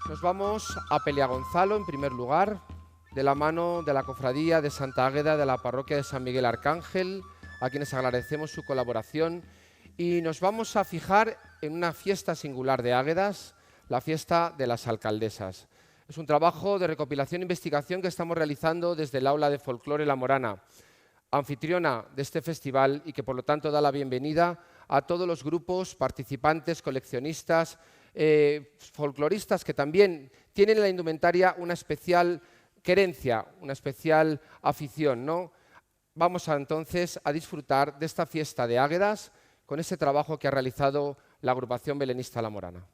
Nos vamos a Peliagonzalo, en primer lugar, de la mano de la Cofradía de Santa Águeda de la Parroquia de San Miguel Arcángel, a quienes agradecemos su colaboración, y nos vamos a fijar en una fiesta singular de Águedas, la fiesta de las alcaldesas. Es un trabajo de recopilación e investigación que estamos realizando desde el Aula de Folclore La Morana, anfitriona de este festival, y que por lo tanto da la bienvenida a todos los grupos, participantes, coleccionistas, folcloristas que también tienen en la indumentaria una especial querencia, una especial afición, ¿no? Vamos entonces a disfrutar de esta fiesta de Águedas con ese trabajo que ha realizado la agrupación belenista La Morana.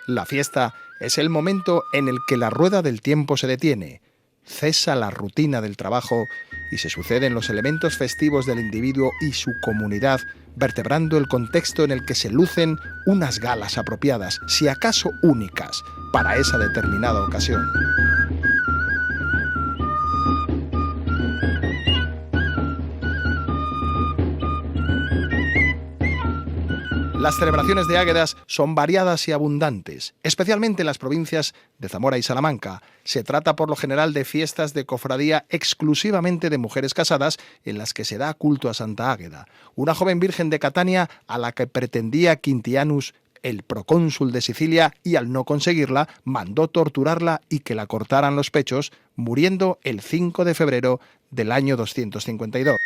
La fiesta es el momento en el que la rueda del tiempo se detiene, cesa la rutina del trabajo y se suceden los elementos festivos del individuo y su comunidad, vertebrando el contexto en el que se lucen unas galas apropiadas, si acaso únicas, para esa determinada ocasión. Las celebraciones de Águedas son variadas y abundantes, especialmente en las provincias de Zamora y Salamanca. Se trata por lo general de fiestas de cofradía exclusivamente de mujeres casadas en las que se da culto a Santa Águeda, una joven virgen de Catania a la que pretendía Quintianus, el procónsul de Sicilia, y al no conseguirla mandó torturarla y que la cortaran los pechos, muriendo el 5 de febrero del año 252.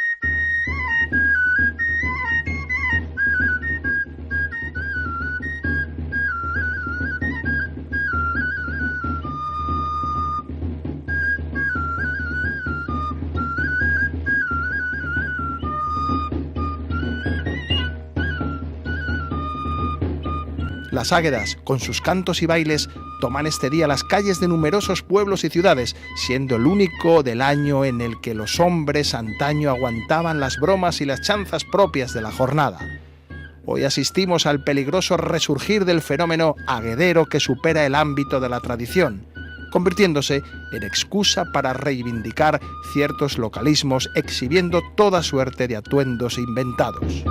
Las Águedas, con sus cantos y bailes, toman este día las calles de numerosos pueblos y ciudades, siendo el único del año en el que los hombres antaño aguantaban las bromas y las chanzas propias de la jornada. Hoy asistimos al peligroso resurgir del fenómeno aguedero que supera el ámbito de la tradición, convirtiéndose en excusa para reivindicar ciertos localismos, exhibiendo toda suerte de atuendos inventados.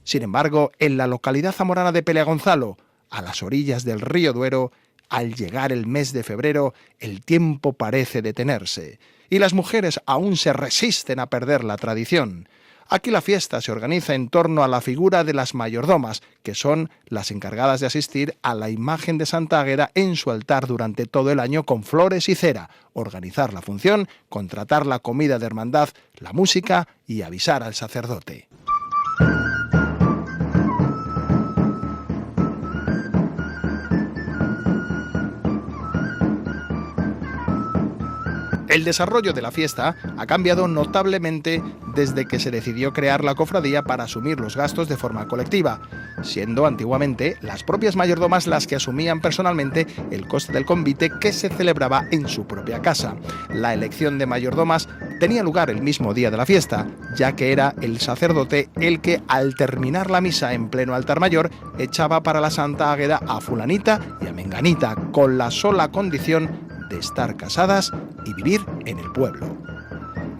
Sin embargo, en la localidad zamorana de Peliagonzalo, a las orillas del río Duero, al llegar el mes de febrero, el tiempo parece detenerse, y las mujeres aún se resisten a perder la tradición. Aquí la fiesta se organiza en torno a la figura de las mayordomas, que son las encargadas de asistir a la imagen de Santa Águeda en su altar durante todo el año con flores y cera, organizar la función, contratar la comida de hermandad, la música y avisar al sacerdote. El desarrollo de la fiesta ha cambiado notablemente desde que se decidió crear la cofradía para asumir los gastos de forma colectiva, siendo antiguamente las propias mayordomas las que asumían personalmente el coste del convite que se celebraba en su propia casa. La elección de mayordomas tenía lugar el mismo día de la fiesta, ya que era el sacerdote el que, al terminar la misa en pleno altar mayor, echaba para la Santa Águeda a fulanita y a menganita, con la sola condición de estar casadas y vivir en el pueblo.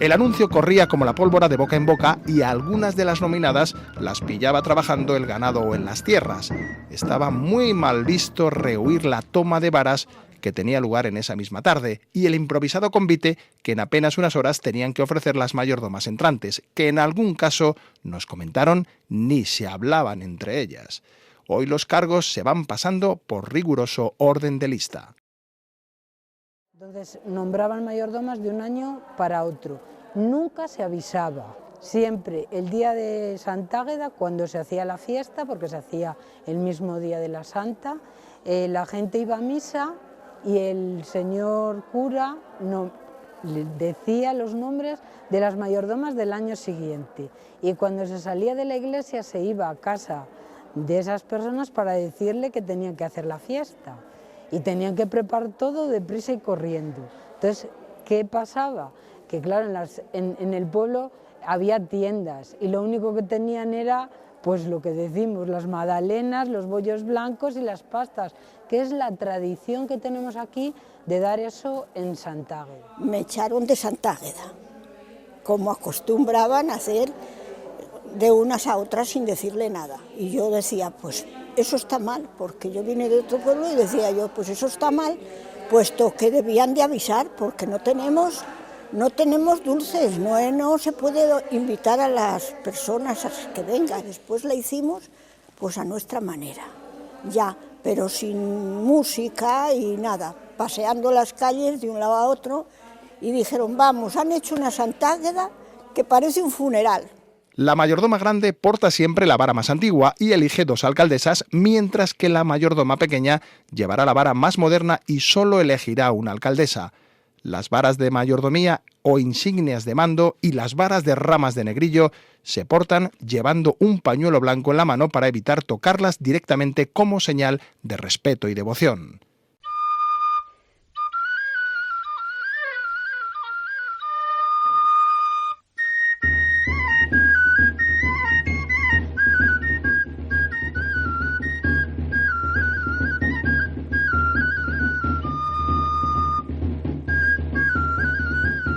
El anuncio corría como la pólvora de boca en boca y a algunas de las nominadas las pillaba trabajando el ganado o en las tierras. Estaba muy mal visto rehuir la toma de varas que tenía lugar en esa misma tarde y el improvisado convite que en apenas unas horas tenían que ofrecer las mayordomas entrantes, que en algún caso, nos comentaron, ni se hablaban entre ellas. Hoy los cargos se van pasando por riguroso orden de lista. Entonces nombraban mayordomas de un año para otro. nunca se avisaba. Siempre el día de Santa Águeda, cuando se hacía la fiesta, porque se hacía el mismo día de la Santa, la gente iba a misa y el señor cura decía los nombres de las mayordomas del año siguiente. Y cuando se salía de la iglesia se iba a casa de esas personas para decirle que tenían que hacer la fiesta. Y tenían que preparar todo deprisa y corriendo. Entonces, ¿qué pasaba? Que claro, en el pueblo había tiendas y lo único que tenían era, pues lo que decimos, las magdalenas, los bollos blancos y las pastas, que es la tradición que tenemos aquí de dar eso en Santa Águeda. Me echaron de Santa Águeda, como acostumbraban a hacer de unas a otras sin decirle nada. Y yo decía, pues eso está mal, porque yo vine de otro pueblo y decía yo, pues eso está mal, puesto que debían de avisar, porque no tenemos dulces, no se puede invitar a las personas a que vengan. Después la hicimos pues a nuestra manera, ya, pero sin música y nada, paseando las calles de un lado a otro y dijeron, vamos, han hecho una Santa Águeda que parece un funeral. La mayordoma grande porta siempre la vara más antigua y elige 2 alcaldesas, mientras que la mayordoma pequeña llevará la vara más moderna y solo elegirá una alcaldesa. Las varas de mayordomía o insignias de mando y las varas de ramas de negrillo se portan llevando un pañuelo blanco en la mano para evitar tocarlas directamente como señal de respeto y devoción.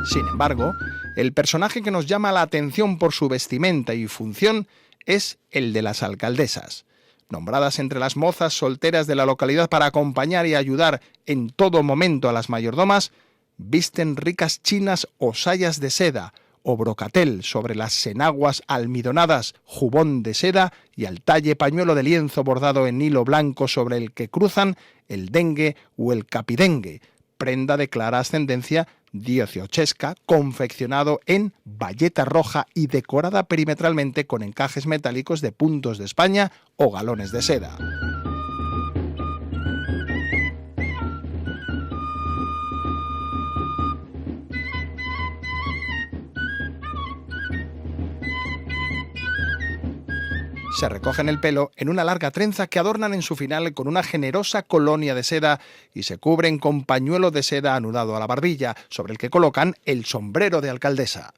Sin embargo, el personaje que nos llama la atención por su vestimenta y función es el de las alcaldesas. Nombradas entre las mozas solteras de la localidad para acompañar y ayudar en todo momento a las mayordomas, visten ricas chinas o sayas de seda o brocatel sobre las enaguas almidonadas, jubón de seda y al talle pañuelo de lienzo bordado en hilo blanco sobre el que cruzan el dengue o el capidengue, prenda de clara ascendencia dieciochesca, confeccionado en bayeta roja y decorada perimetralmente con encajes metálicos de puntos de España o galones de seda. Se recogen el pelo en una larga trenza que adornan en su final con una generosa colonia de seda y se cubren con pañuelo de seda anudado a la barbilla, sobre el que colocan el sombrero de alcaldesa.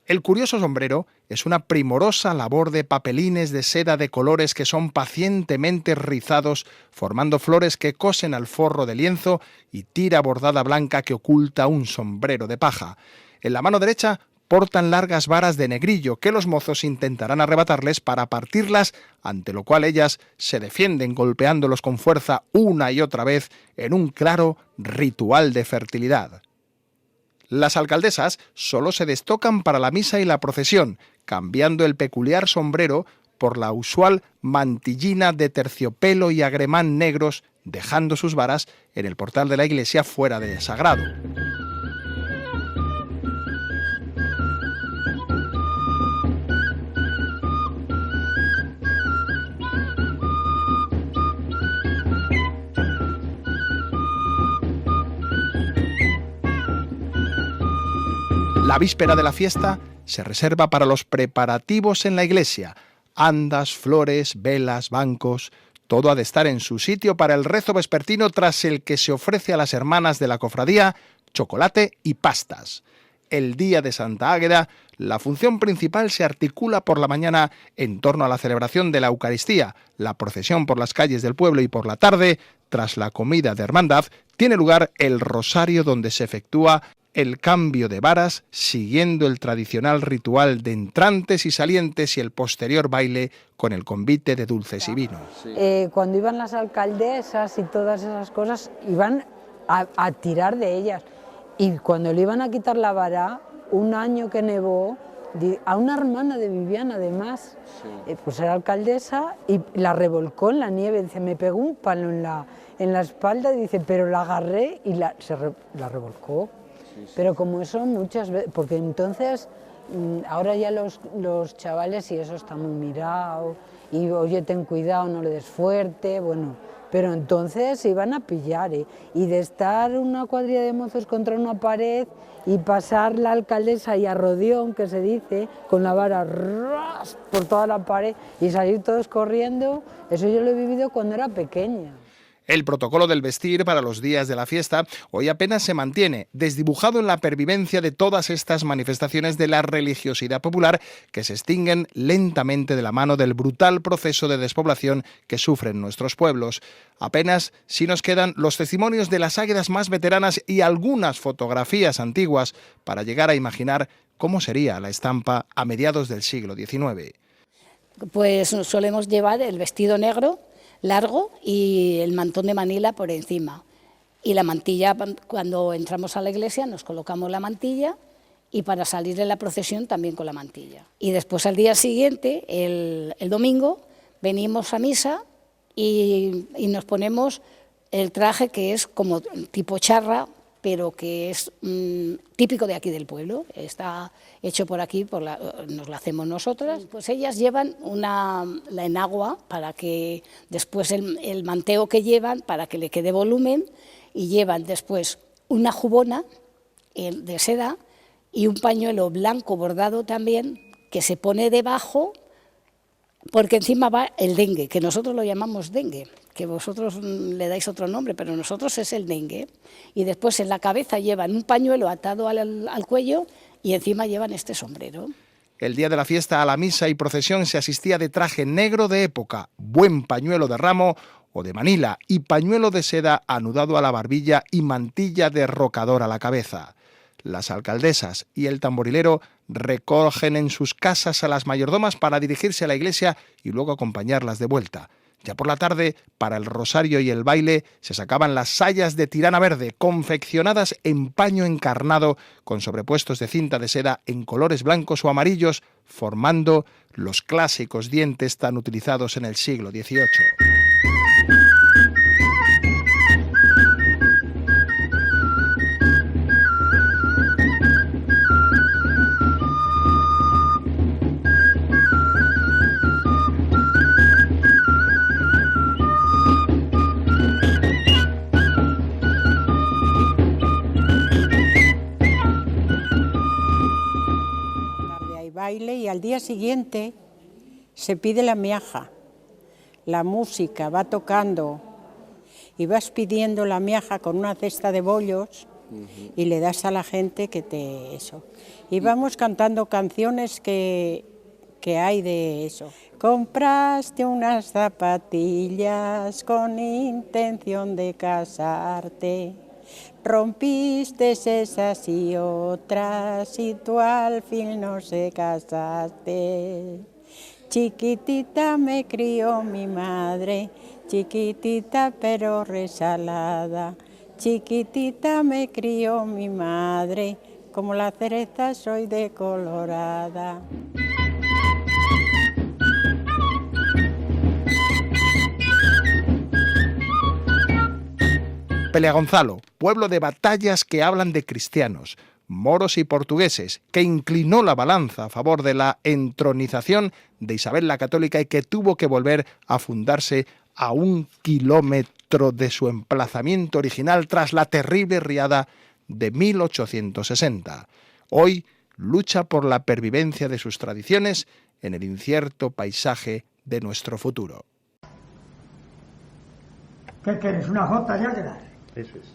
El curioso sombrero es una primorosa labor de papelines de seda de colores que son pacientemente rizados, formando flores que cosen al forro de lienzo y tira bordada blanca que oculta un sombrero de paja. En la mano derecha portan largas varas de negrillo que los mozos intentarán arrebatarles para partirlas, ante lo cual ellas se defienden golpeándolos con fuerza una y otra vez en un claro ritual de fertilidad. Las alcaldesas solo se destocan para la misa y la procesión, cambiando el peculiar sombrero por la usual mantillina de terciopelo y agremán negros, dejando sus varas en el portal de la iglesia fuera del sagrado. La víspera de la fiesta se reserva para los preparativos en la iglesia. Andas, flores, velas, bancos, todo ha de estar en su sitio para el rezo vespertino, tras el que se ofrece a las hermanas de la cofradía chocolate y pastas. El día de Santa Águeda, la función principal se articula por la mañana en torno a la celebración de la Eucaristía. La procesión por las calles del pueblo y por la tarde, tras la comida de hermandad, tiene lugar el rosario, donde se efectúa el cambio de varas, siguiendo el tradicional ritual de entrantes y salientes y el posterior baile con el convite de dulces y vino. Cuando iban las alcaldesas y todas esas cosas, iban a tirar de ellas. Y cuando le iban a quitar la vara, un año que nevó, a una hermana de Viviana además, pues era alcaldesa, y la revolcó en la nieve. Dice, me pegó un palo en la espalda, dice, pero la agarré y la revolcó. pero como eso muchas veces, porque entonces ahora ya los chavales y eso está muy mirado, y oye, ten cuidado, no le des fuerte, bueno, pero entonces se iban a pillar, y de estar una cuadrilla de mozos contra una pared y pasar la alcaldesa y a Rodión, que se dice, con la vara ras, por toda la pared y salir todos corriendo, eso yo lo he vivido cuando era pequeña. El protocolo del vestir para los días de la fiesta hoy apenas se mantiene, desdibujado en la pervivencia de todas estas manifestaciones de la religiosidad popular que se extinguen lentamente de la mano del brutal proceso de despoblación que sufren nuestros pueblos. Apenas si nos quedan los testimonios de las águedas más veteranas y algunas fotografías antiguas para llegar a imaginar cómo sería la estampa a mediados del siglo XIX. Pues solemos llevar el vestido negro largo y el mantón de Manila por encima. Y la mantilla, cuando entramos a la iglesia nos colocamos la mantilla, y para salir de la procesión también con la mantilla. Y después al día siguiente, el domingo, venimos a misa y nos ponemos el traje que es como tipo charra, pero que es típico de aquí del pueblo, está hecho por aquí, nos lo hacemos nosotras. Pues ellas llevan la enagua para que después el manteo que llevan, para que le quede volumen, y llevan después una jubona de seda y un pañuelo blanco bordado también, que se pone debajo, porque encima va el dengue, que nosotros lo llamamos dengue, que vosotros le dais otro nombre, pero nosotros es el dengue. Y después en la cabeza llevan un pañuelo atado al cuello y encima llevan este sombrero. El día de la fiesta a la misa y procesión se asistía de traje negro de época, buen pañuelo de ramo o de Manila y pañuelo de seda anudado a la barbilla y mantilla de rocador a la cabeza. Las alcaldesas y el tamborilero recogen en sus casas a las mayordomas para dirigirse a la iglesia y luego acompañarlas de vuelta. Ya por la tarde, para el rosario y el baile, se sacaban las sayas de tirana verde, confeccionadas en paño encarnado, con sobrepuestos de cinta de seda en colores blancos o amarillos, formando los clásicos dientes tan utilizados en el siglo XVIII. Baile, y al día siguiente se pide la miaja, la música va tocando y vas pidiendo la miaja con una cesta de bollos y le das a la gente que eso. Y vamos cantando canciones que hay de eso. Compraste unas zapatillas con intención de casarte. Rompiste esas y otras y tú al fin no se casaste. Chiquitita me crió mi madre, chiquitita pero resalada. Chiquitita me crió mi madre, como la cereza soy decolorada. Peleagonzalo, pueblo de batallas que hablan de cristianos, moros y portugueses, que inclinó la balanza a favor de la entronización de Isabel la Católica y que tuvo que volver a fundarse a 1 kilómetro de su emplazamiento original tras la terrible riada de 1860. Hoy lucha por la pervivencia de sus tradiciones en el incierto paisaje de nuestro futuro. ¿Qué quieres? ¿Una jota ya queda? Eso es.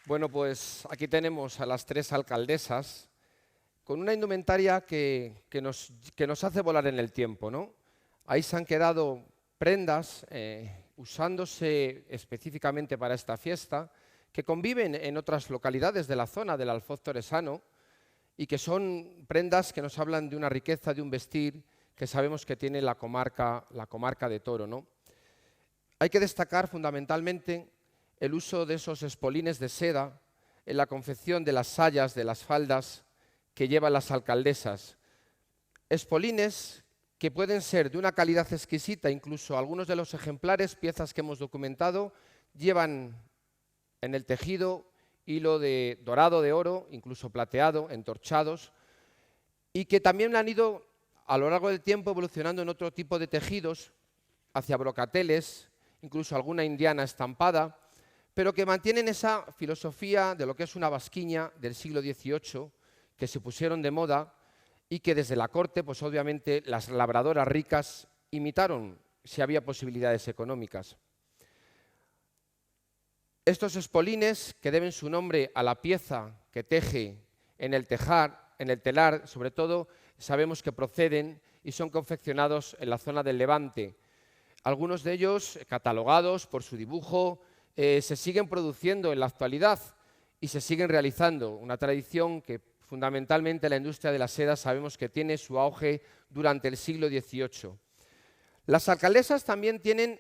Bueno, pues aquí tenemos a las tres alcaldesas con una indumentaria que nos hace volar en el tiempo, ¿no? Ahí se han quedado prendas usándose específicamente para esta fiesta, que conviven en otras localidades de la zona del Alfoz toresano y que son prendas que nos hablan de una riqueza, de un vestir que sabemos que tiene la comarca de Toro, ¿no? Hay que destacar fundamentalmente el uso de esos espolines de seda en la confección de las sayas, de las faldas que llevan las alcaldesas. Espolines que pueden ser de una calidad exquisita, incluso algunos de los ejemplares, piezas que hemos documentado, llevan en el tejido hilo de dorado de oro, incluso plateado, entorchados, y que también han ido a lo largo del tiempo evolucionando en otro tipo de tejidos, hacia brocateles, incluso alguna indiana estampada, pero que mantienen esa filosofía de lo que es una basquiña del siglo XVIII, que se pusieron de moda y que desde la corte, pues obviamente las labradoras ricas imitaron si había posibilidades económicas. Estos espolines, que deben su nombre a la pieza que teje en el telar, sobre todo, sabemos que proceden y son confeccionados en la zona del Levante. Algunos de ellos, catalogados por su dibujo, se siguen produciendo en la actualidad y se siguen realizando, una tradición que fundamentalmente la industria de la seda sabemos que tiene su auge durante el siglo XVIII. Las alcaldesas también tienen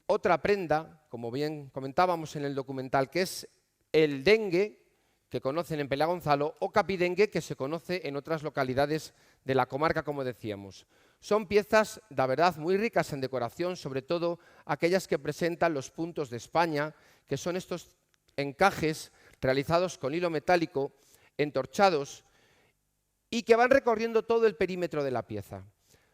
otra prenda, como bien comentábamos en el documental, que es el dengue, que conocen en Pelea Gonzalo, o capidengue, que se conoce en otras localidades de la comarca, como decíamos. Son piezas, de verdad, muy ricas en decoración, sobre todo aquellas que presentan los puntos de España, que son estos encajes realizados con hilo metálico, entorchados, y que van recorriendo todo el perímetro de la pieza.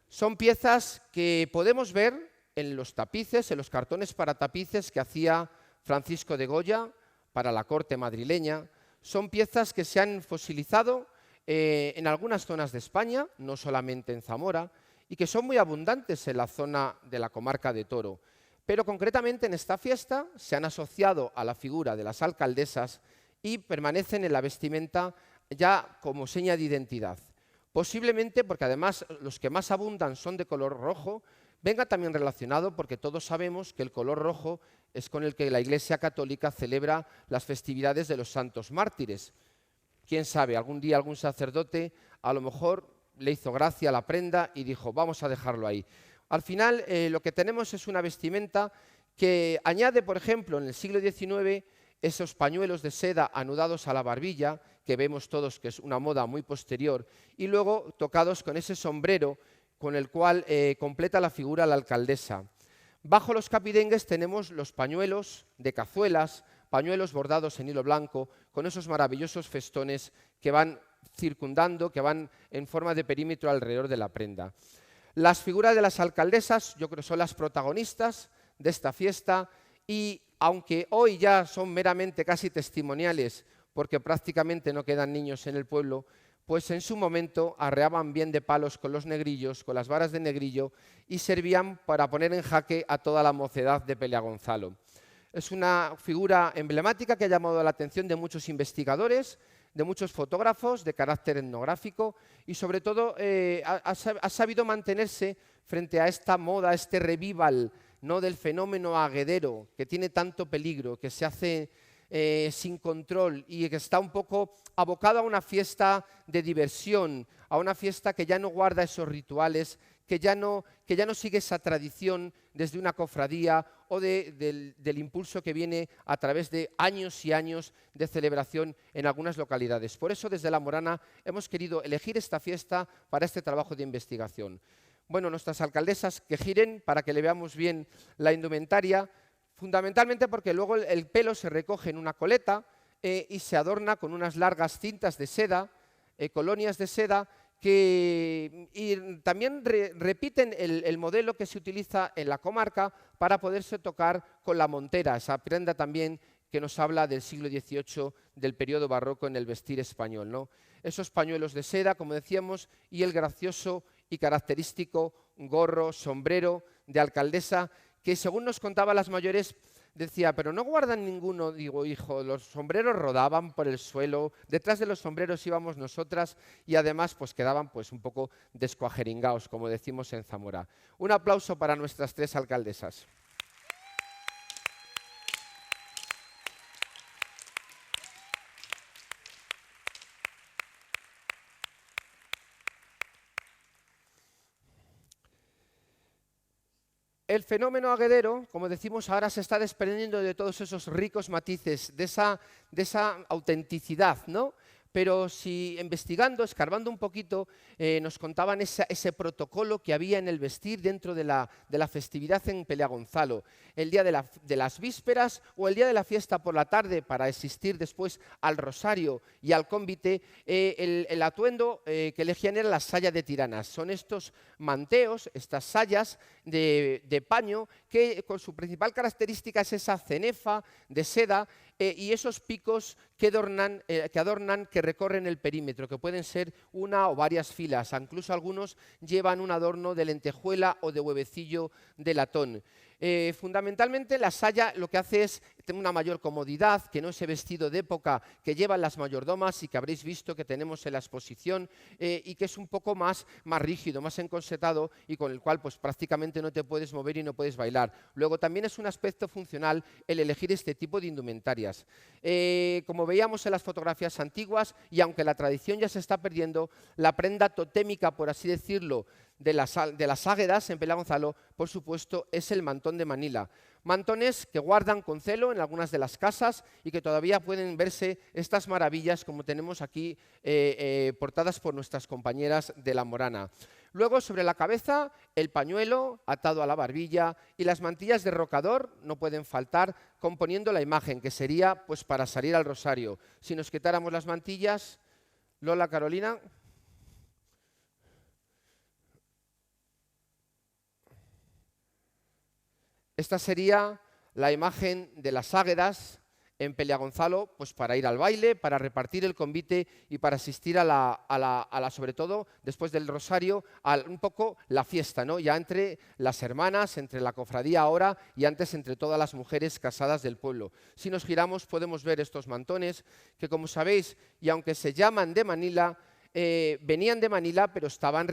Son piezas que podemos ver en los tapices, en los cartones para tapices que hacía Francisco de Goya para la corte madrileña. Son piezas que se han fosilizado en algunas zonas de España, no solamente en Zamora, y que son muy abundantes en la zona de la comarca de Toro. Pero concretamente en esta fiesta se han asociado a la figura de las alcaldesas y permanecen en la vestimenta ya como seña de identidad. Posiblemente porque además los que más abundan son de color rojo, venga también relacionado porque todos sabemos que el color rojo es con el que la Iglesia Católica celebra las festividades de los santos mártires. Quién sabe, algún día algún sacerdote a lo mejor le hizo gracia la prenda y dijo, vamos a dejarlo ahí. Al final lo que tenemos es una vestimenta que añade, por ejemplo, en el siglo XIX, esos pañuelos de seda anudados a la barbilla, que vemos todos que es una moda muy posterior, y luego tocados con ese sombrero con el cual completa la figura la alcaldesa. Bajo los capidengues tenemos los pañuelos de cazuelas, pañuelos bordados en hilo blanco, con esos maravillosos festones que van circundando, que van en forma de perímetro alrededor de la prenda. Las figuras de las alcaldesas, yo creo que son las protagonistas de esta fiesta y aunque hoy ya son meramente casi testimoniales, porque prácticamente no quedan niños en el pueblo, pues en su momento arreaban bien de palos con los negrillos, con las varas de negrillo, y servían para poner en jaque a toda la mocedad de Pelea Gonzalo. Es una figura emblemática que ha llamado la atención de muchos investigadores, de muchos fotógrafos de carácter etnográfico y sobre todo ha sabido mantenerse frente a esta moda, este revival, ¿no?, del fenómeno aguedero que tiene tanto peligro, que se hace sin control y que está un poco abocado a una fiesta de diversión, a una fiesta que ya no guarda esos rituales, que ya no sigue esa tradición desde una cofradía o del impulso que viene a través de años y años de celebración en algunas localidades. Por eso desde La Morana hemos querido elegir esta fiesta para este trabajo de investigación. Bueno, nuestras alcaldesas que giren para que le veamos bien la indumentaria, fundamentalmente porque luego el pelo se recoge en una coleta y se adorna con unas largas cintas de seda, colonias de seda, y también repiten el modelo que se utiliza en la comarca para poderse tocar con la montera, esa prenda también que nos habla del siglo XVIII, del periodo barroco en el vestir español, ¿no? Esos pañuelos de seda, como decíamos, y el gracioso y característico gorro, sombrero de alcaldesa, que según nos contaban las mayores, decía, pero no guardan ninguno. Digo, hijo, los sombreros rodaban por el suelo, detrás de los sombreros íbamos nosotras y además pues quedaban pues un poco descuajeringaos, como decimos en Zamora. Un aplauso para nuestras 3 alcaldesas. El fenómeno aguedero, como decimos ahora, se está desprendiendo de todos esos ricos matices, de esa autenticidad, ¿no? Pero si investigando, escarbando un poquito, nos contaban ese protocolo que había en el vestir dentro de la festividad en Peleagonzalo. El día de las vísperas o el día de la fiesta por la tarde, para asistir después al rosario y al cónvite, el atuendo que elegían era la saya de tiranas. Son estos manteos, estas sayas de paño, que con su principal característica es esa cenefa de seda y esos picos que adornan, que recorren el perímetro, que pueden ser una o varias filas. Incluso algunos llevan un adorno de lentejuela o de huevecillo de latón. Fundamentalmente la saya lo que hace es tener una mayor comodidad, que no ese vestido de época que llevan las mayordomas y que habréis visto que tenemos en la exposición y que es un poco más rígido, más encorsetado y con el cual pues prácticamente no te puedes mover y no puedes bailar. Luego también es un aspecto funcional el elegir este tipo de indumentarias. Como veíamos en las fotografías antiguas, y aunque la tradición ya se está perdiendo, la prenda totémica, por así decirlo, de las águedas en Peleagonzalo, por supuesto, es el mantón de Manila. Mantones que guardan con celo en algunas de las casas y que todavía pueden verse estas maravillas como tenemos aquí portadas por nuestras compañeras de La Morana. Luego, sobre la cabeza, el pañuelo atado a la barbilla y las mantillas de rocador no pueden faltar, componiendo la imagen, que sería pues para salir al rosario. Si nos quitáramos las mantillas, Lola, Carolina. Esta sería la imagen de las águedas en Peleagonzalo, pues para ir al baile, para repartir el convite y para asistir sobre todo, después del rosario, a un poco la fiesta, ¿no? Ya entre las hermanas, entre la cofradía ahora y antes entre todas las mujeres casadas del pueblo. Si nos giramos podemos ver estos mantones que, como sabéis, y aunque se llaman de Manila, venían de Manila, pero estaban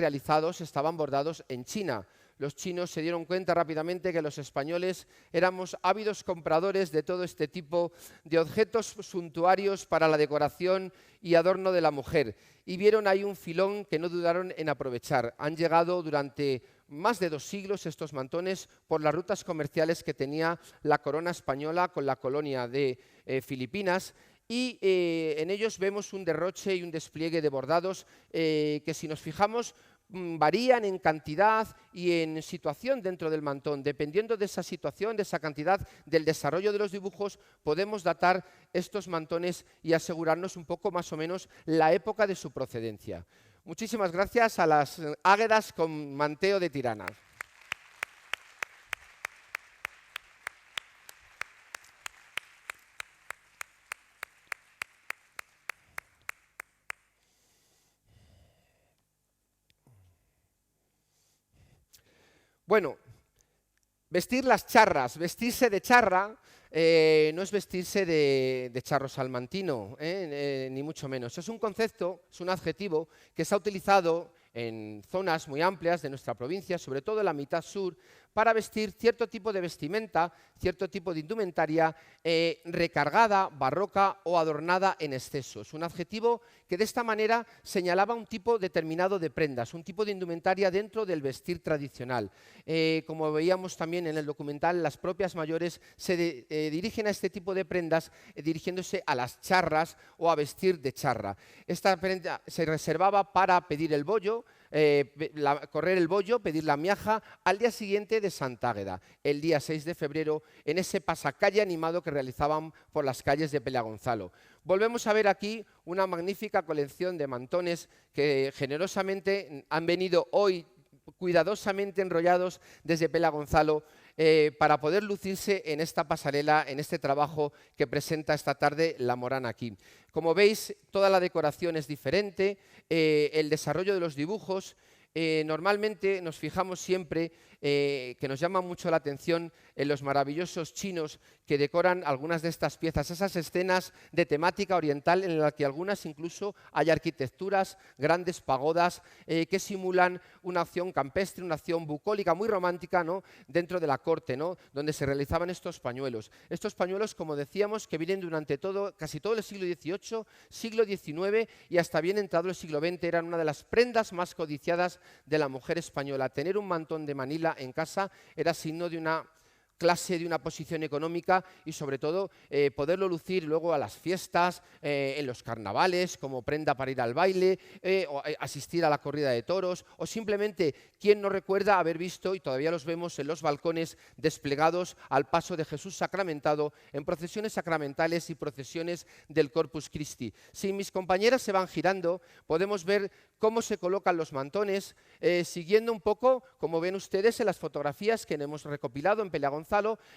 bordados en China. Los chinos se dieron cuenta rápidamente que los españoles éramos ávidos compradores de todo este tipo de objetos suntuarios para la decoración y adorno de la mujer. Y vieron ahí un filón que no dudaron en aprovechar. Han llegado durante más de 2 siglos estos mantones por las rutas comerciales que tenía la corona española con la colonia de Filipinas. Y en ellos vemos un derroche y un despliegue de bordados que, si nos fijamos, varían en cantidad y en situación dentro del mantón. Dependiendo de esa situación, de esa cantidad, del desarrollo de los dibujos, podemos datar estos mantones y asegurarnos un poco más o menos la época de su procedencia. Muchísimas gracias a las águedas con manteo de Tirana. Bueno, vestir las charras, vestirse de charra, no es vestirse de charro salmantino, ni mucho menos. Es un concepto, es un adjetivo que se ha utilizado en zonas muy amplias de nuestra provincia, sobre todo en la mitad sur, para vestir cierto tipo de vestimenta, cierto tipo de indumentaria recargada, barroca o adornada en exceso. Es un adjetivo que de esta manera señalaba un tipo determinado de prendas, un tipo de indumentaria dentro del vestir tradicional. Como veíamos también en el documental, las propias mayores se dirigen a este tipo de prendas dirigiéndose a las charras o a vestir de charra. Esta prenda se reservaba para pedir el bollo, correr el bollo, pedir la miaja al día siguiente de Santa Águeda, el día 6 de febrero, en ese pasacalle animado que realizaban por las calles de Peleagonzalo. Volvemos a ver aquí una magnífica colección de mantones que generosamente han venido hoy cuidadosamente enrollados desde Peleagonzalo para poder lucirse en esta pasarela, en este trabajo que presenta esta tarde La Morana aquí. Como veis, toda la decoración es diferente, el desarrollo de los dibujos. Normalmente nos fijamos siempre que nos llaman mucho la atención en los maravillosos chinos que decoran algunas de estas piezas, esas escenas de temática oriental en las que algunas incluso hay arquitecturas, grandes pagodas que simulan una acción campestre, una acción bucólica muy romántica, ¿no?, dentro de la corte, ¿no?, donde se realizaban estos pañuelos. Estos pañuelos, como decíamos, que vienen durante casi todo el siglo XVIII, siglo XIX y hasta bien entrado el siglo XX, eran una de las prendas más codiciadas de la mujer española. Tener un mantón de Manila en casa era signo de una clase, de una posición económica y sobre todo poderlo lucir luego a las fiestas, en los carnavales, como prenda para ir al baile, o asistir a la corrida de toros, o simplemente, ¿quién no recuerda haber visto, y todavía los vemos en los balcones, desplegados al paso de Jesús sacramentado en procesiones sacramentales y procesiones del Corpus Christi? Si mis compañeras se van girando, podemos ver cómo se colocan los mantones, siguiendo un poco, como ven ustedes en las fotografías que hemos recopilado en Pelea Gonzalo,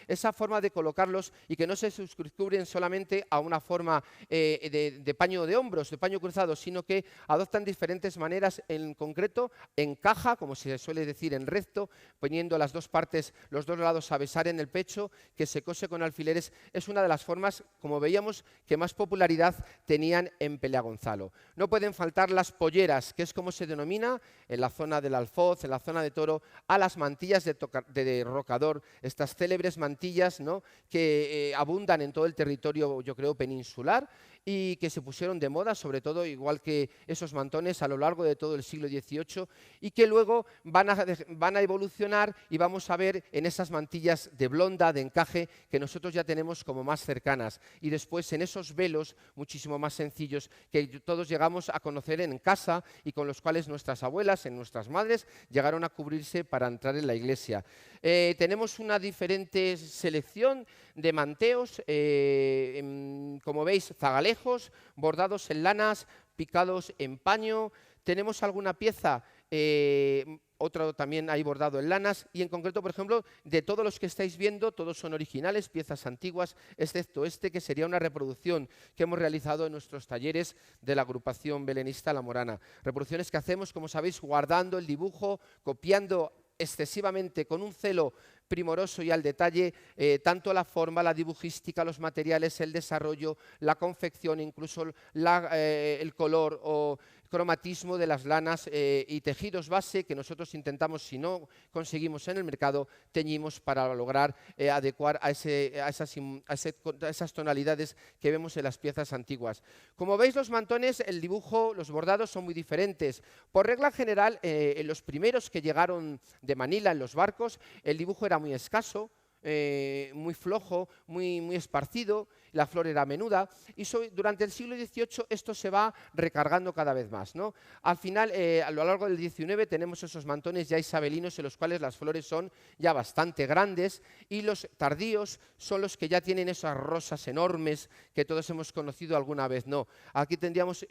esa forma de colocarlos y que no se circunscriben solamente a una forma de paño de hombros, de paño cruzado, sino que adoptan diferentes maneras, en concreto en caja, como se suele decir en recto, poniendo las dos partes, los dos lados a besar en el pecho, que se cose con alfileres. Es una de las formas, como veíamos, que más popularidad tenían en Pelea Gonzalo. No pueden faltar las polleras, que es como se denomina en la zona del Alfoz, en la zona de Toro, a las mantillas de rocador, estas célebres mantillas, ¿no?, que abundan en todo el territorio, yo creo, peninsular, y que se pusieron de moda, sobre todo, igual que esos mantones, a lo largo de todo el siglo XVIII, y que luego van a evolucionar y vamos a ver en esas mantillas de blonda, de encaje, que nosotros ya tenemos como más cercanas, y después en esos velos muchísimo más sencillos que todos llegamos a conocer en casa y con los cuales nuestras abuelas, nuestras madres, llegaron a cubrirse para entrar en la iglesia. Tenemos una diferente selección de manteos, como veis, zagalejos, bordados en lanas, picados en paño. Tenemos alguna pieza, otro también hay bordado en lanas, y en concreto, por ejemplo, de todos los que estáis viendo, todos son originales, piezas antiguas, excepto este, que sería una reproducción que hemos realizado en nuestros talleres de la agrupación belenista La Morana. Reproducciones que hacemos, como sabéis, guardando el dibujo, copiando excesivamente, con un celo primoroso y al detalle, tanto la forma, la dibujística, los materiales, el desarrollo, la confección, incluso el color o cromatismo de las lanas y tejidos base que nosotros intentamos, si no conseguimos en el mercado, teñimos para lograr adecuar a esas tonalidades que vemos en las piezas antiguas. Como veis, los mantones, el dibujo, los bordados son muy diferentes. Por regla general, en los primeros que llegaron de Manila en los barcos, el dibujo era muy escaso, muy flojo, muy esparcido, la flor era menuda, y durante el siglo XVIII esto se va recargando cada vez más, ¿no? Al final, a lo largo del XIX, tenemos esos mantones ya isabelinos en los cuales las flores son ya bastante grandes, y los tardíos son los que ya tienen esas rosas enormes que todos hemos conocido alguna vez, ¿no? Aquí tendríamos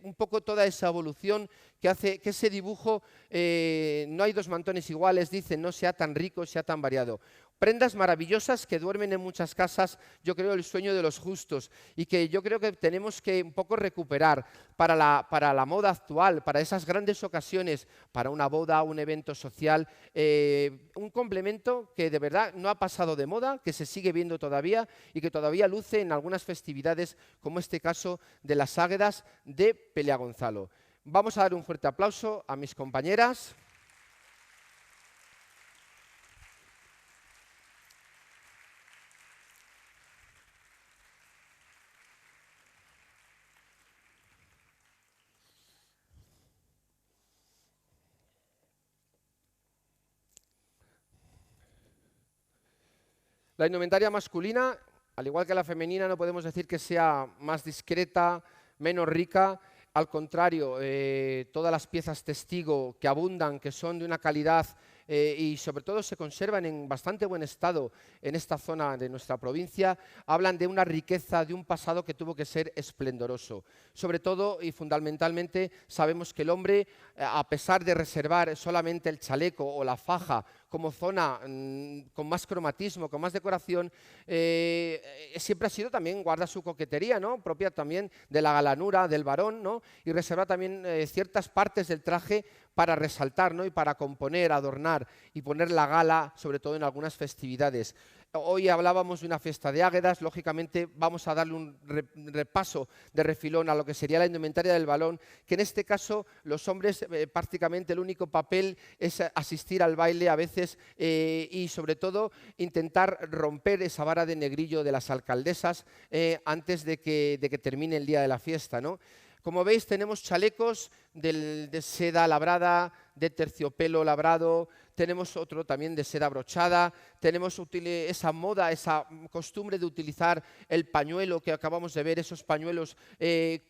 un poco toda esa evolución que hace que ese dibujo, no hay dos mantones iguales, dicen, no sea tan rico, sea tan variado. Prendas maravillosas que duermen en muchas casas, yo creo, el sueño de los justos, y que yo creo que tenemos que un poco recuperar para la moda actual, para esas grandes ocasiones, para una boda, un evento social, un complemento que de verdad no ha pasado de moda, que se sigue viendo todavía y que todavía luce en algunas festividades, como este caso de las águedas de Pelea Gonzalo. Vamos a dar un fuerte aplauso a mis compañeras. La indumentaria masculina, al igual que la femenina, no podemos decir que sea más discreta, menos rica. Al contrario, todas las piezas testigo que abundan, que son de una calidad y sobre todo se conservan en bastante buen estado en esta zona de nuestra provincia, hablan de una riqueza, de un pasado que tuvo que ser esplendoroso. Sobre todo y fundamentalmente sabemos que el hombre, a pesar de reservar solamente el chaleco o la faja como zona con más cromatismo, con más decoración, siempre ha sido también, guarda su coquetería, ¿no? Propia también de la galanura del varón, ¿no? Y reserva también ciertas partes del traje para resaltar, ¿no? Y para componer, adornar y poner la gala, sobre todo en algunas festividades. Hoy hablábamos de una fiesta de Águedas, lógicamente vamos a darle un repaso de refilón a lo que sería la indumentaria del balón, que en este caso los hombres prácticamente el único papel es asistir al baile a veces y sobre todo intentar romper esa vara de negrillo de las alcaldesas antes de que termine el día de la fiesta, ¿no? Como veis, tenemos chalecos de seda labrada, de terciopelo labrado, tenemos otro también de seda brochada, tenemos esa moda, esa costumbre de utilizar el pañuelo que acabamos de ver, esos pañuelos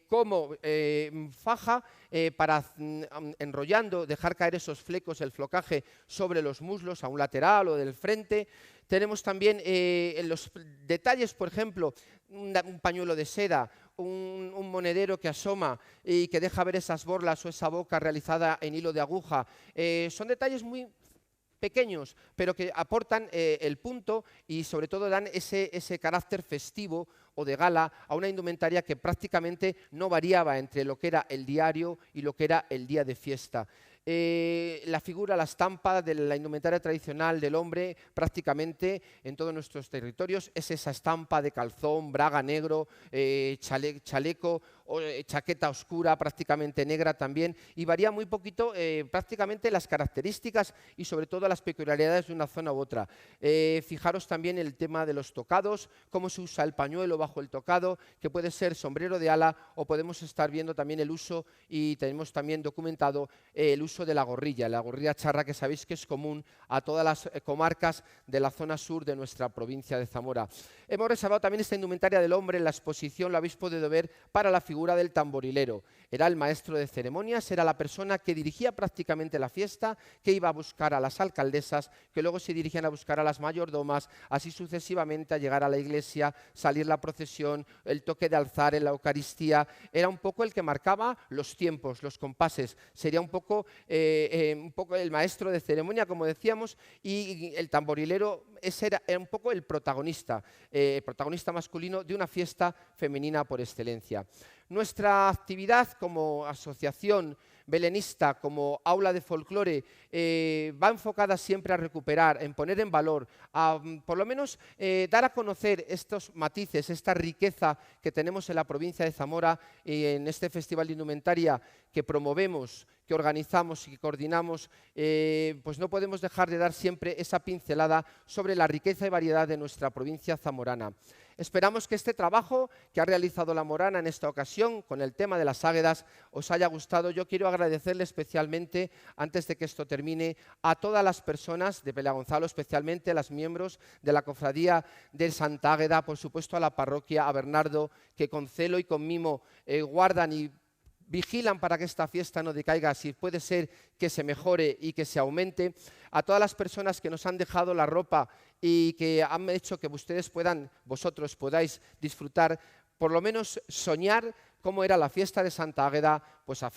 como faja para enrollando, dejar caer esos flecos, el flocaje sobre los muslos a un lateral o del frente. Tenemos también en los detalles, por ejemplo, un pañuelo de seda, un monedero que asoma y que deja ver esas borlas o esa boca realizada en hilo de aguja. Son detalles muy pequeños, pero que aportan el punto y sobre todo dan ese carácter festivo o de gala a una indumentaria que prácticamente no variaba entre lo que era el diario y lo que era el día de fiesta. La figura, la estampa de la indumentaria tradicional del hombre prácticamente en todos nuestros territorios es esa estampa de calzón, braga negro, chaleco, chaqueta oscura prácticamente negra también, y varía muy poquito prácticamente las características y sobre todo las peculiaridades de una zona u otra. Fijaros también el tema de los tocados, cómo se usa el pañuelo bajo el tocado, que puede ser sombrero de ala o podemos estar viendo también el uso y tenemos también documentado el uso de la gorrilla charra, que sabéis que es común a todas las comarcas de la zona sur de nuestra provincia de Zamora. Hemos reservado también esta indumentaria del hombre en la exposición, lo habéis podido ver, para la figura del tamborilero. Era el maestro de ceremonias, era la persona que dirigía prácticamente la fiesta, que iba a buscar a las alcaldesas, que luego se dirigían a buscar a las mayordomas, así sucesivamente a llegar a la iglesia, salir la procesión, el toque de alzar en la Eucaristía. Era un poco el que marcaba los tiempos, los compases. Sería un poco el maestro de ceremonia, como decíamos, y el tamborilero era un poco el protagonista masculino de una fiesta femenina por excelencia. Nuestra actividad como asociación belenista, como aula de folclore, va enfocada siempre a recuperar, en poner en valor, a por lo menos dar a conocer estos matices, esta riqueza que tenemos en la provincia de Zamora y en este Festival de Indumentaria que promovemos, que organizamos y que coordinamos, pues no podemos dejar de dar siempre esa pincelada sobre la riqueza y variedad de nuestra provincia zamorana. Esperamos que este trabajo que ha realizado La Morana en esta ocasión con el tema de las águedas os haya gustado. Yo quiero agradecerle especialmente, antes de que esto termine, a todas las personas de Pelagonzalo, especialmente a los miembros de la Cofradía de Santa Águeda, por supuesto a la parroquia, a Bernardo, que con celo y con mimo guardan y vigilan para que esta fiesta no decaiga, si puede ser que se mejore y que se aumente, a todas las personas que nos han dejado la ropa y que han hecho que vosotros podáis disfrutar, por lo menos soñar cómo era la fiesta de Santa Águeda pues a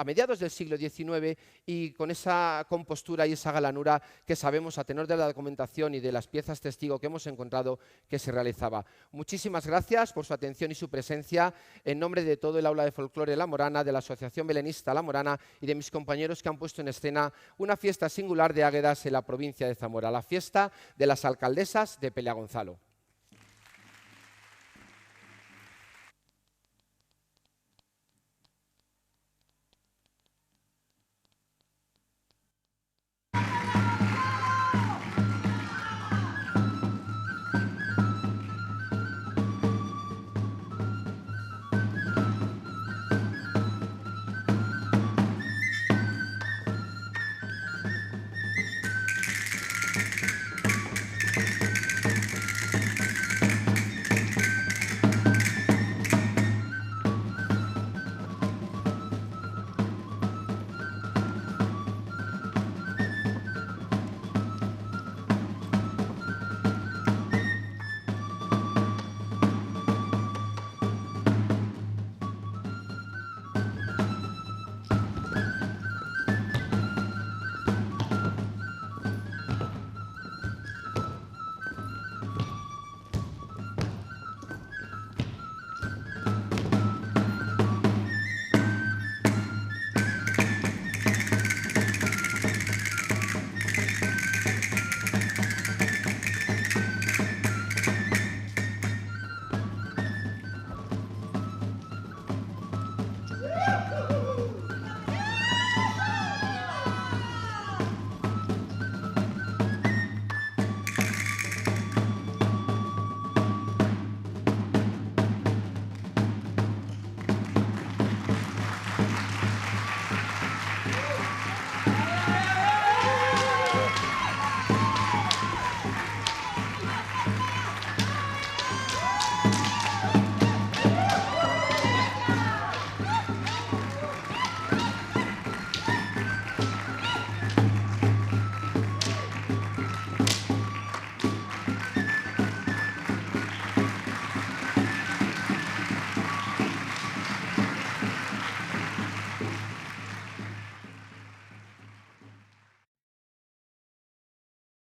mediados del siglo XIX y con esa compostura y esa galanura que sabemos a tenor de la documentación y de las piezas testigo que hemos encontrado que se realizaba. Muchísimas gracias por su atención y su presencia en nombre de todo el aula de folclore La Morana, de la Asociación Belenista La Morana y de mis compañeros que han puesto en escena una fiesta singular de águedas en la provincia de Zamora, la fiesta de las alcaldesas de Pelagonzalo.